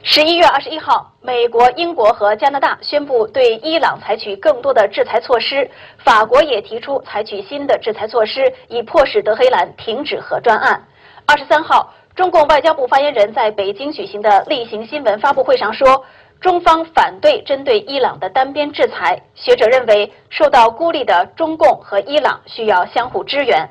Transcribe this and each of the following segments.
11月21号，美国、英国和加拿大宣布对伊朗采取更多的制裁措施，法国也提出采取新的制裁措施，以迫使德黑兰停止核专案。23号，中共外交部发言人在北京举行的例行新闻发布会上说，中方反对针对伊朗的单边制裁。学者认为，受到孤立的中共和伊朗需要相互支援。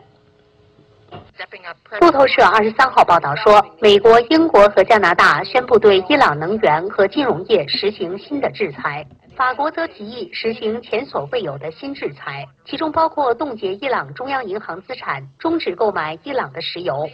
路透社23号报道说，美国、英国和加拿大宣布对伊朗能源和金融业实行新的制裁。法国则提议实行前所未有的新制裁，其中包括冻结伊朗中央银行资产，终止购买伊朗的石油。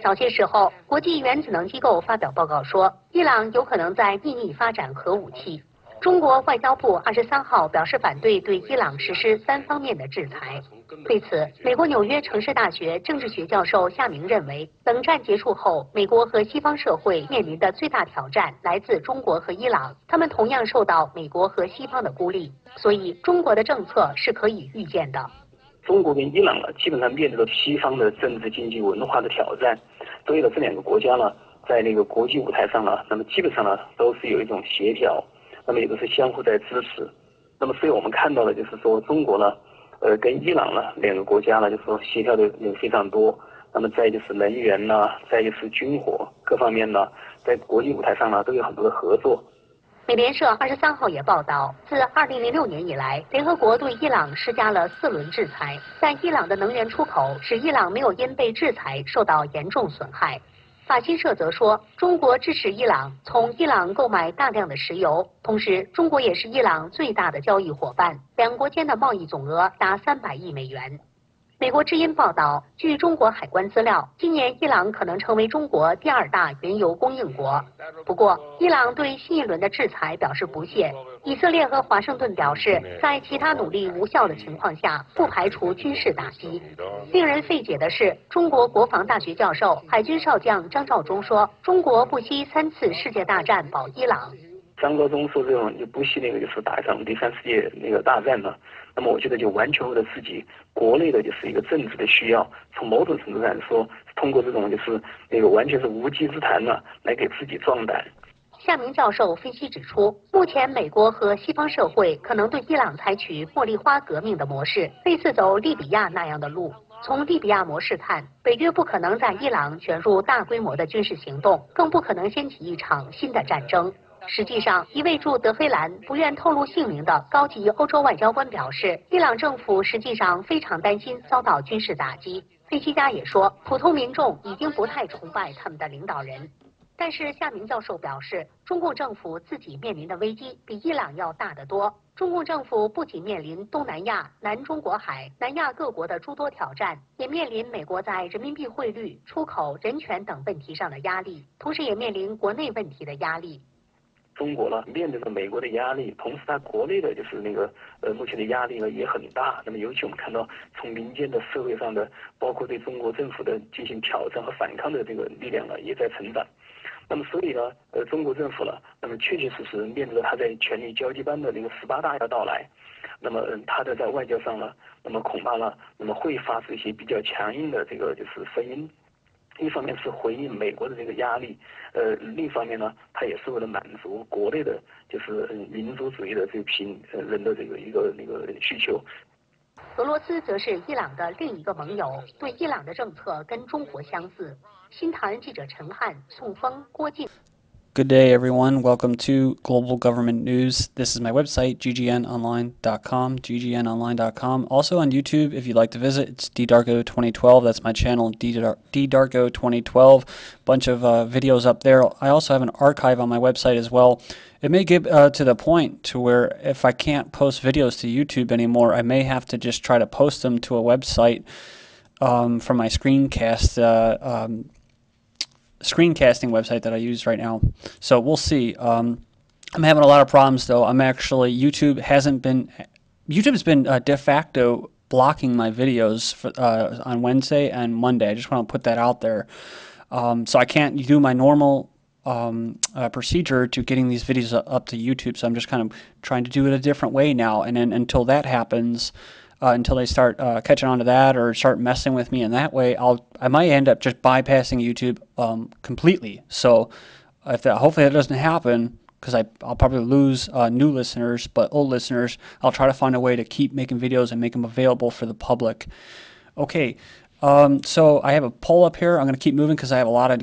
早些时候，国际原子能机构发表报告说，伊朗有可能在秘密发展核武器。中国外交部23号表示反对对伊朗实施3方面的制裁。对此，美国纽约城市大学政治学教授夏明认为，冷战结束后，美国和西方社会面临的最大挑战来自中国和伊朗，他们同样受到美国和西方的孤立，所以中国的政策是可以预见的。中国跟伊朗基本上面对着西方的政治、经济、文化的挑战，所以这两个国家在那个国际舞台上那么基本上都是有一种协调。那么也都是相互在支持，那么所以我们看到的就是说中国跟伊朗两个国家就是说协调的也非常多。那么再就是能源再就是军火各方面在国际舞台上都有很多的合作。美联社23号也报道，自2006年以来，联合国对伊朗施加了4轮制裁，但伊朗的能源出口使伊朗没有因被制裁受到严重损害。法新社则说，中国支持伊朗从伊朗购买大量的石油，同时中国也是伊朗最大的交易伙伴，两国间的贸易总额达300亿美元。美国之音报道，据中国海关资料，今年伊朗可能成为中国第2大原油供应国。不过，伊朗对新一轮的制裁表示不屑。以色列和华盛顿表示，在其他努力无效的情况下，不排除军事打击。令人费解的是，中国国防大学教授、海军少将张召忠说，中国不惜3次世界大战保伊朗。张召忠说这种就不惜就是打一场第3世界大战那么我觉得就完全为了自己国内的就是一个政治的需要，从某种程度上说，通过这种就是完全是无稽之谈来给自己壮胆。夏明教授分析指出，目前美国和西方社会可能对伊朗采取茉莉花革命的模式，类似走利比亚那样的路。从利比亚模式看，北约不可能在伊朗卷入大规模的军事行动，更不可能掀起一场新的战争。实际上，一位驻德黑兰不愿透露姓名的高级欧洲外交官表示，伊朗政府实际上非常担心遭到军事打击。分析家也说，普通民众已经不太崇拜他们的领导人。但是夏明教授表示，中共政府自己面临的危机比伊朗要大得多。中共政府不仅面临东南亚、南中国海、南亚各国的诸多挑战，也面临美国在人民币汇率、出口、人权等问题上的压力，同时也面临国内问题的压力。中国面对着美国的压力，同时它国内的就是目前的压力也很大。那么尤其我们看到从民间的社会上的，包括对中国政府的进行挑战和反抗的这个力量也在成长。那么所以中国政府那么确确实实面对着它在权力交接班的18大要到来，那么它的在外交上那么恐怕那么会发出一些比较强硬的就是声音。一方面是回应美国的这个压力，另一方面它也是为了满足国内的就是民族主义的这群人的一个需求。俄罗斯则是伊朗的另一个盟友，对伊朗的政策跟中国相似。新唐人记者陈汉、宋峰、郭靖。Good day, everyone. Welcome to Global Government News. This is my website, ggnonline.com, ggnonline.com. Also on YouTube, if you'd like to visit, it's ddarko2012. That's my channel, ddarko2012. Bunch of videos up there. I also have an archive on my website as well. It may get to the point to where if I can't post videos to YouTube anymore, I may have to just try to post them to a website from my screencasting website that I use right now. So we'll see. I'm having a lot of problems though. YouTube's been de facto blocking my videos on Wednesday and Monday. I just want to put that out there. So I can't do my normal procedure to getting these videos up to YouTube. So I'm just kind of trying to do it a different way now. And then until that happens, until they start catching on to that or start messing with me in that way, I might end up just bypassing YouTube completely. So hopefully that doesn't happen, because I'll probably lose new listeners, but old listeners, I'll try to find a way to keep making videos and make them available for the public. Okay, so I have a poll up here. I'm going to keep moving because I have a lot of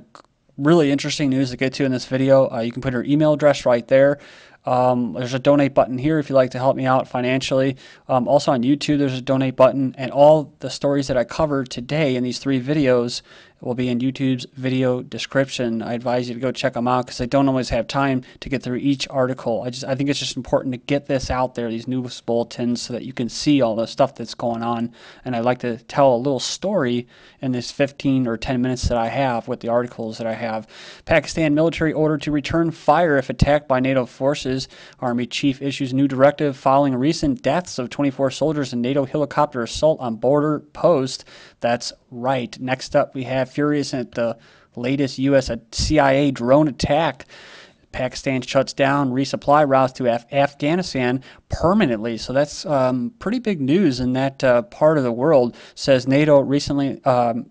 really interesting news to get to in this video. You can put your email address right there. There's a donate button here if you'd like to help me out financially. Also on YouTube, there's a donate button, and all the stories that I covered today in these 3 videos will be in YouTube's video description. I advise you to go check them out because I don't always have time to get through each article. I think it's just important to get this out there, these news bulletins, so that you can see all the stuff that's going on. And I'd like to tell a little story in this 15 or 10 minutes that I have with the articles that I have. Pakistan military ordered to return fire if attacked by NATO forces. Army chief issues new directive following recent deaths of 24 soldiers in NATO helicopter assault on border post. That's right. Next up, we have furious at the latest U.S. CIA drone attack. Pakistan shuts down resupply routes to Afghanistan permanently. So that's pretty big news in that part of the world. Says NATO recently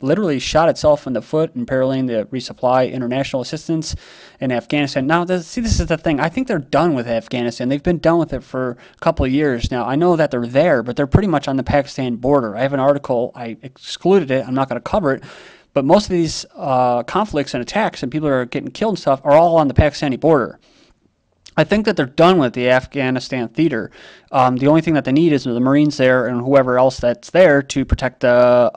literally shot itself in the foot, imperiling the resupply international assistance in Afghanistan. Now, see, this is the thing. I think they're done with Afghanistan. They've been done with it for a couple of years now. I know that they're there, but they're pretty much on the Pakistan border. I have an article. I excluded it. I'm not going to cover it. But most of these conflicts and attacks and people that are getting killed and stuff are all on the Pakistani border. I think that they're done with the Afghanistan theater. The only thing that they need is the Marines there and whoever else that's there to protect the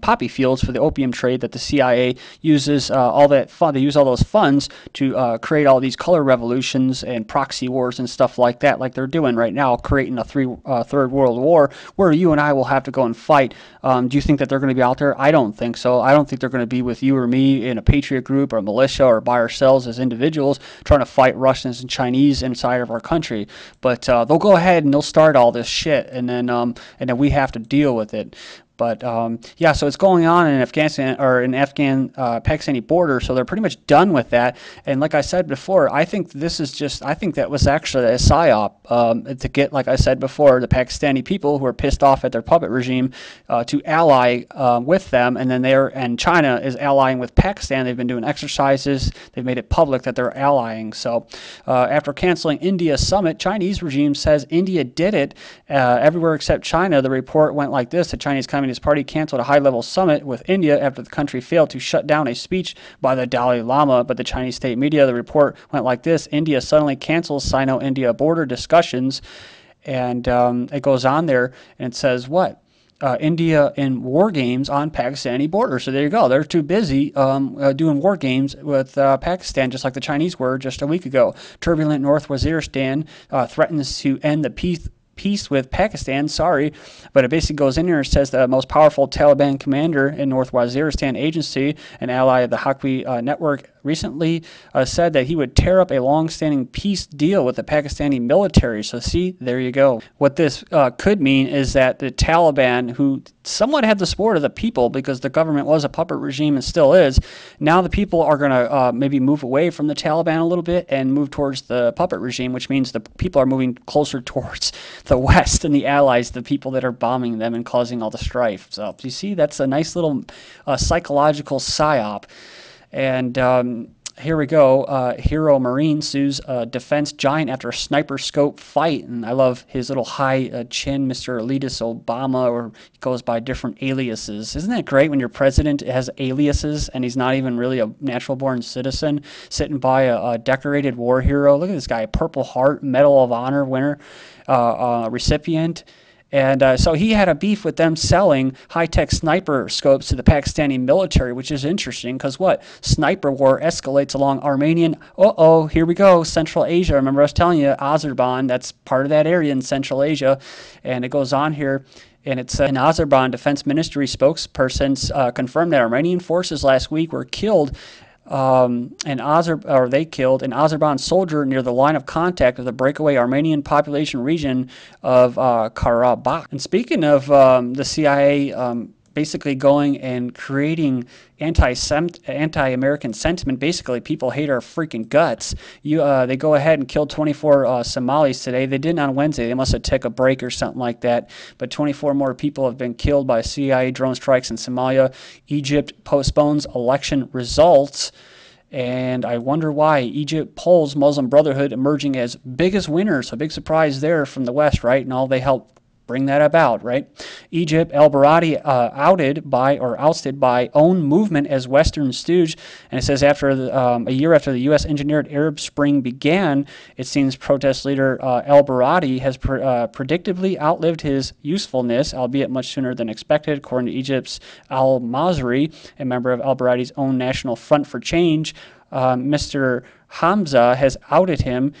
poppy fields for the opium trade that the CIA uses. They use all those funds to create all these color revolutions and proxy wars and stuff like that, like they're doing right now, creating a third world war where you and I will have to go and fight. Do you think that they're going to be out there? I don't think so. I don't think they're going to be with you or me in a patriot group or militia or by ourselves as individuals trying to fight Russians and Chinese inside of our country. But they'll go ahead and they'll start all this shit, and then we have to deal with it. But yeah, so it's going on in Afghanistan or in Pakistani border, so they're pretty much done with that. And like I said before, I think that was actually a psyop to get, like I said before, the Pakistani people who are pissed off at their puppet regime to ally with them, and then China is allying with Pakistan. They've been doing exercises. They've made it public that they're allying. So after canceling India's summit, Chinese regime says India did it everywhere except China. The report went like this: the Chinese Communist Party canceled a high-level summit with India after the country failed to shut down a speech by the Dalai Lama. But the Chinese state media, the report went like this: India suddenly cancels Sino-India border discussions. And it goes on there and it says what? India in war games on Pakistani border. So there you go. They're too busy doing war games with Pakistan, just like the Chinese were just a week ago. Turbulent North Waziristan threatens to end the peace with Pakistan, but it basically goes in here and says the most powerful Taliban commander in North Waziristan agency, an ally of the Haqi network, recently said that he would tear up a long-standing peace deal with the Pakistani military. So see, there you go. What this could mean is that the Taliban, who somewhat had the support of the people because the government was a puppet regime and still is, now the people are going to maybe move away from the Taliban a little bit and move towards the puppet regime, which means the people are moving closer towards the West and the allies, the people that are bombing them and causing all the strife. So you see, that's a nice little psychological psyop. And here we go. Hero Marine sues defense giant after a sniper scope fight. And I love his little high chin, Mr. Elitist Obama, or he goes by different aliases. Isn't that great when your president has aliases and he's not even really a natural-born citizen, sitting by a decorated war hero? Look at this guy, Purple Heart, Medal of Honor winner, recipient. And so he had a beef with them selling high-tech sniper scopes to the Pakistani military, which is interesting because what? Sniper war escalates along Armenian, here we go, Central Asia. Remember I was telling you, Azerbaijan, that's part of that area in Central Asia. And it goes on here. And it's an Azerbaijan Defense Ministry spokesperson confirmed that Armenian forces last week were killed they killed an Azerbaijan soldier near the line of contact of the breakaway Armenian population region of Karabakh. And speaking of the CIA basically going and creating anti-American sentiment, basically people hate our freaking guts. They go ahead and killed 24 Somalis today. They didn't on Wednesday. They must have took a break or something like that. But 24 more people have been killed by CIA drone strikes in Somalia. Egypt postpones election results. And I wonder why. Egypt polls Muslim Brotherhood emerging as biggest winner. So big surprise there from the West, right? And all they help bring that about, right? Egypt, ElBaradei ousted by own movement as Western Stooge. And it says after a year after the U.S. engineered Arab Spring began, it seems protest leader ElBaradei has predictably outlived his usefulness, albeit much sooner than expected, according to Egypt's Al-Masri, a member of ElBaradei's own National Front for Change. Mr. Hamza has outed him,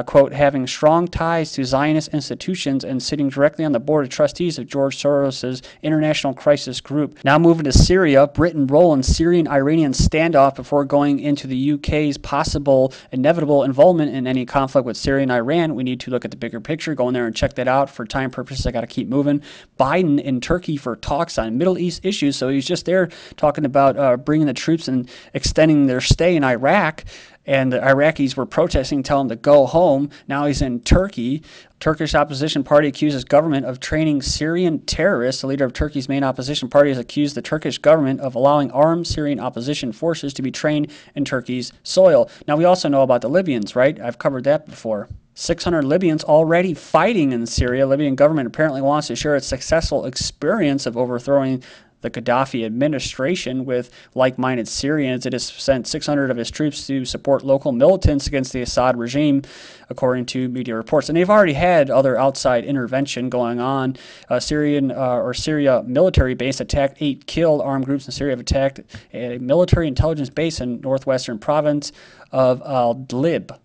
quote, having strong ties to Zionist institutions and sitting directly on the board of trustees of George Soros's International Crisis Group. Now moving to Syria, Britain role in Syrian-Iranian standoff before going into the UK's possible inevitable involvement in any conflict with Syria and Iran. We need to look at the bigger picture. Go in there and check that out. For time purposes, I got to keep moving. Biden in Turkey for talks on Middle East issues. So he's just there talking about bringing the troops and extending their stay in Iraq. And the Iraqis were protesting, telling him to go home. Now he's in Turkey. Turkish opposition party accuses government of training Syrian terrorists. The leader of Turkey's main opposition party has accused the Turkish government of allowing armed Syrian opposition forces to be trained in Turkey's soil. Now we also know about the Libyans, right? I've covered that before. 600 Libyans already fighting in Syria. Libyan government apparently wants to share its successful experience of overthrowing the Gaddafi administration with like-minded Syrians. It has sent 600 of its troops to support local militants against the Assad regime, according to media reports. And they've already had other outside intervention going on. Syria military base attacked, 8 killed. Armed groups in Syria have attacked a military intelligence base in northwestern province of Idlib.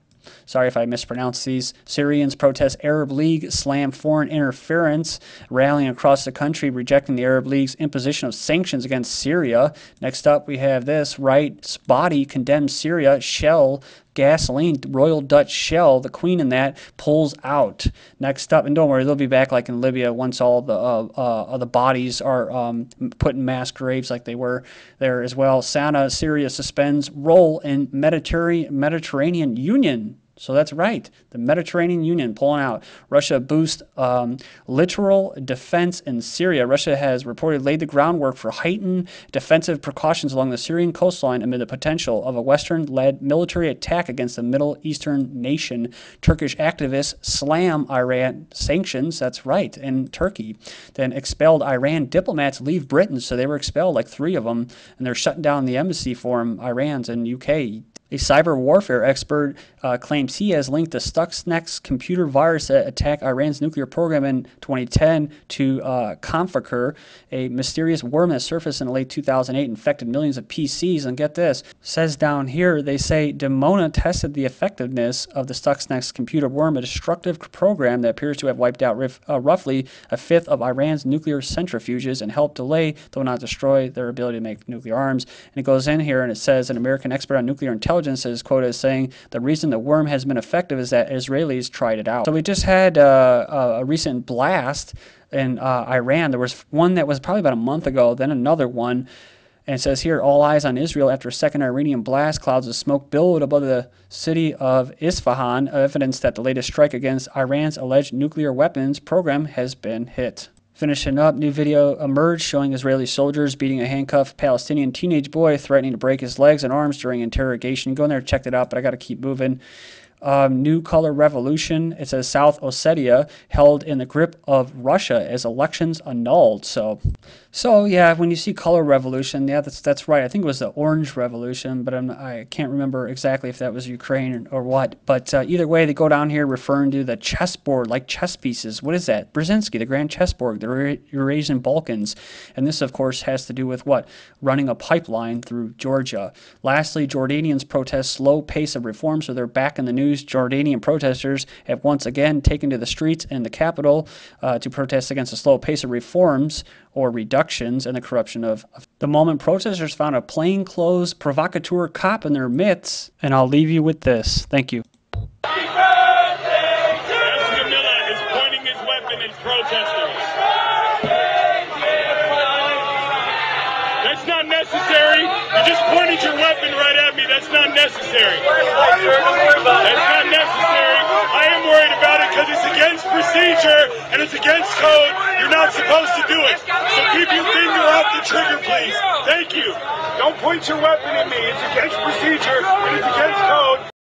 Sorry if I mispronounced these. Syrians protest Arab League, slam foreign interference, rallying across the country, rejecting the Arab League's imposition of sanctions against Syria. Next up, we have this. Right's body condemns Syria. Shell gasoline, Royal Dutch Shell, the queen in that, pulls out. Next up, and don't worry, they'll be back like in Libya once all the bodies are put in mass graves like they were there as well. Syria suspends role in Mediterranean Union. So that's right, the Mediterranean Union pulling out. Russia boosts littoral defense in Syria. Russia has reportedly laid the groundwork for heightened defensive precautions along the Syrian coastline amid the potential of a Western-led military attack against a Middle Eastern nation. Turkish activists slam Iran sanctions, that's right, in Turkey. Then expelled Iran diplomats leave Britain, so they were expelled, like 3 of them, and they're shutting down the embassy for them, Iran's in UK. A cyber warfare expert claims he has linked the Stuxnet computer virus that attacked Iran's nuclear program in 2010 to Conficker, a mysterious worm that surfaced in late 2008, infected millions of PCs. And get this, says down here, they say Dimona tested the effectiveness of the Stuxnet computer worm, a destructive program that appears to have wiped out roughly a fifth of Iran's nuclear centrifuges and helped delay, though not destroy, their ability to make nuclear arms. And it goes in here and it says an American expert on nuclear intelligence is quoted as saying the reason the worm has been effective is that Israelis tried it out. So we just had a recent blast in Iran. There was one that was probably about a month ago, then another one. And it says here, all eyes on Israel after a second Iranian blast. Clouds of smoke billowed above the city of Isfahan, evidence that the latest strike against Iran's alleged nuclear weapons program has been hit. Finishing up, new video emerged showing Israeli soldiers beating a handcuffed Palestinian teenage boy, threatening to break his legs and arms during interrogation. Go in there and check it out, but I got to keep moving. New color revolution. It says South Ossetia held in the grip of Russia as elections annulled. So yeah, when you see color revolution, yeah, that's right. I think it was the orange revolution, but I can't remember exactly if that was Ukraine or what. But either way, they go down here referring to the chessboard, like chess pieces. What is that? Brzezinski, the Grand Chessboard, the Eurasian Balkans. And this, of course, has to do with what? Running a pipeline through Georgia. Lastly, Jordanians protest slow pace of reform, so they're back in the news. Jordanian protesters have once again taken to the streets in the capital to protest against the slow pace of reforms or reductions and the corruption of the moment. Protesters found a plainclothes provocateur cop in their midst, and I'll leave you with this. Thank you. Escamilla is pointing his weapon at protesters. That's not necessary. You just pointed your weapon right at me. That's not necessary. That's not necessary. I am worried about it because it's against procedure and it's it's against code. You're not supposed to do it. So keep your finger off the trigger, please. Thank you. Don't point your weapon at me. It's against procedure and it's against code.